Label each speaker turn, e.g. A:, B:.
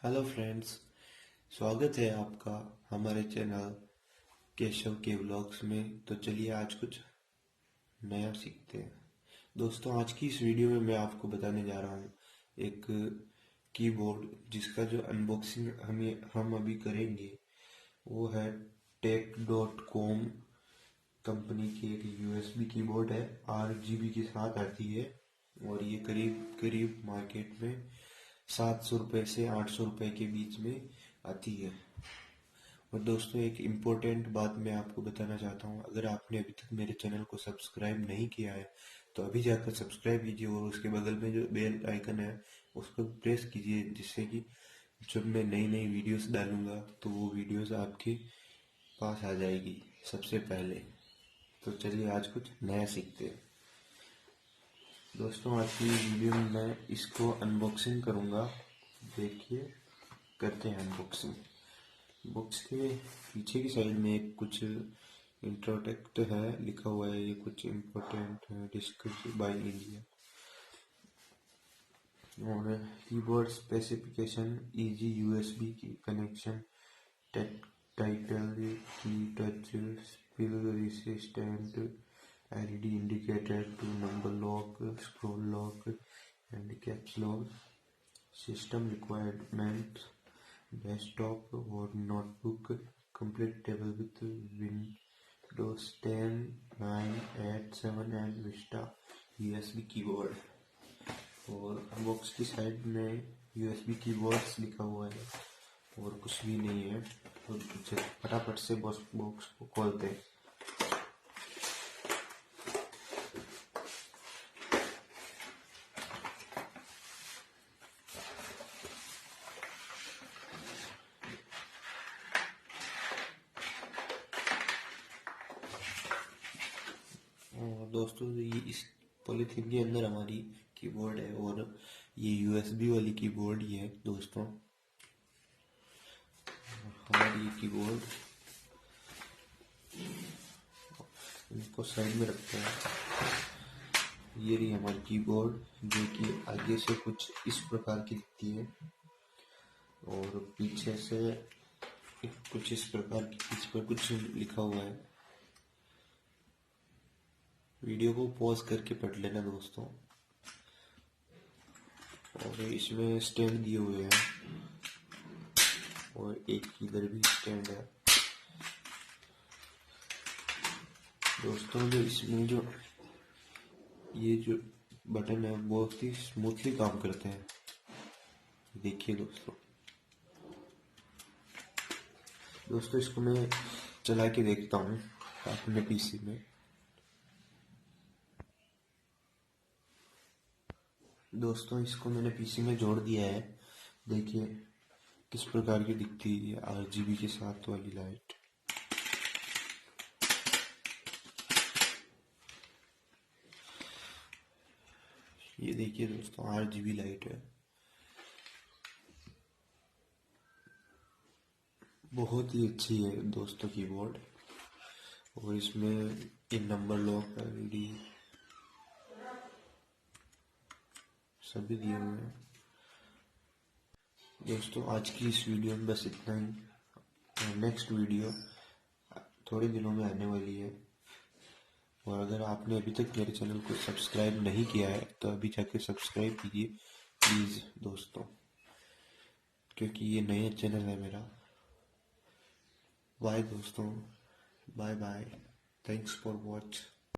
A: Hello friends, स्वागत है आपका हमारे चैनल केशव के व्लॉग्स में। तो चलिए आज कुछ नया सीखते हैं। दोस्तों, आज की इस वीडियो में मैं आपको बताने जा रहा हूँ एक कीबोर्ड जिसका जो अनबॉक्सिंग हम अभी करेंगे वो है टेक.com कंपनी की एक यूएसबी कीबोर्ड है। RGB के साथ आती है और ये करीब करीब मार्केट में 700 रुपये से 800 रुपये के बीच में आती है। और दोस्तों, एक इम्पोर्टेंट बात मैं आपको बताना चाहता हूँ। अगर आपने अभी तक मेरे चैनल को सब्सक्राइब नहीं किया है तो अभी जाकर सब्सक्राइब कीजिए और उसके बगल में जो बेल आइकन है उसको प्रेस कीजिए, जिससे कि जब मैं नई नई वीडियोस डालूंगा तो वो वीडियोस आपके पास आ जाएगी सबसे पहले। तो चलिए आज कुछ नया सीखते हैं। दोस्तों, आज की वीडियो में मैं इसको अनबॉक्सिंग करूँगा। देखिए, करते हैं अनबॉक्सिंग। बॉक्स के पीछे की साइड में एक कुछ इंट्रोटेक्ट है, लिखा हुआ है ये कुछ इम्पोर्टेंट डिस्कस बाय इंडिया। और कीबोर्ड स्पेसिफिकेशन, इजी यूएसबी की कनेक्शन, टाइटल की, touch spill resistant, LED indicator to number lock, scroll lock and caps lock. System requirements: desktop or notebook, compatible with Windows 10, 9, 8, 7 and Vista. USB keyboard. और box की side में USB keyboards लिखा हुआ है और कुछ भी नहीं है। तो फटाफट से बॉक्स को खोलते हैं। दोस्तों, ये इस पॉलीथीन के अंदर हमारी कीबोर्ड है और ये USB वाली कीबोर्ड ही है दोस्तों। हमारी ये कीबोर्ड, इनको साइड में रखते हैं। ये रही हमारी कीबोर्ड, जो कि आगे से कुछ इस प्रकार की दिखती है और पीछे से कुछ इस प्रकार की, इस पर कुछ लिखा हुआ है। वीडियो को पॉज करके पढ़ लेना दोस्तों। और इसमें स्टैंड दिए हुए हैं और एक इधर भी स्टैंड है। दोस्तों, जो इसमें जो ये जो बटन है बहुत ही स्मूथली काम करते हैं। देखिए दोस्तों, इसको मैं चला के देखता हूँ अपने PC में। दोस्तों, इसको मैंने PC में जोड़ दिया है। देखिए किस प्रकार की दिखती है RGB के साथ वाली लाइट। ये देखिए दोस्तों, RGB लाइट है। बहुत ही अच्छी है दोस्तों कीबोर्ड। और इसमें एक नंबर लॉक, LED सभी दिए हुए हैं। दोस्तों, आज की इस वीडियो में बस इतना ही। नेक्स्ट वीडियो थोड़े दिनों में आने वाली है। और अगर आपने अभी तक मेरे चैनल को सब्सक्राइब नहीं किया है तो अभी जाके सब्सक्राइब कीजिए प्लीज़ दोस्तों, क्योंकि ये नया चैनल है मेरा। बाय दोस्तों, bye bye, thanks for watch.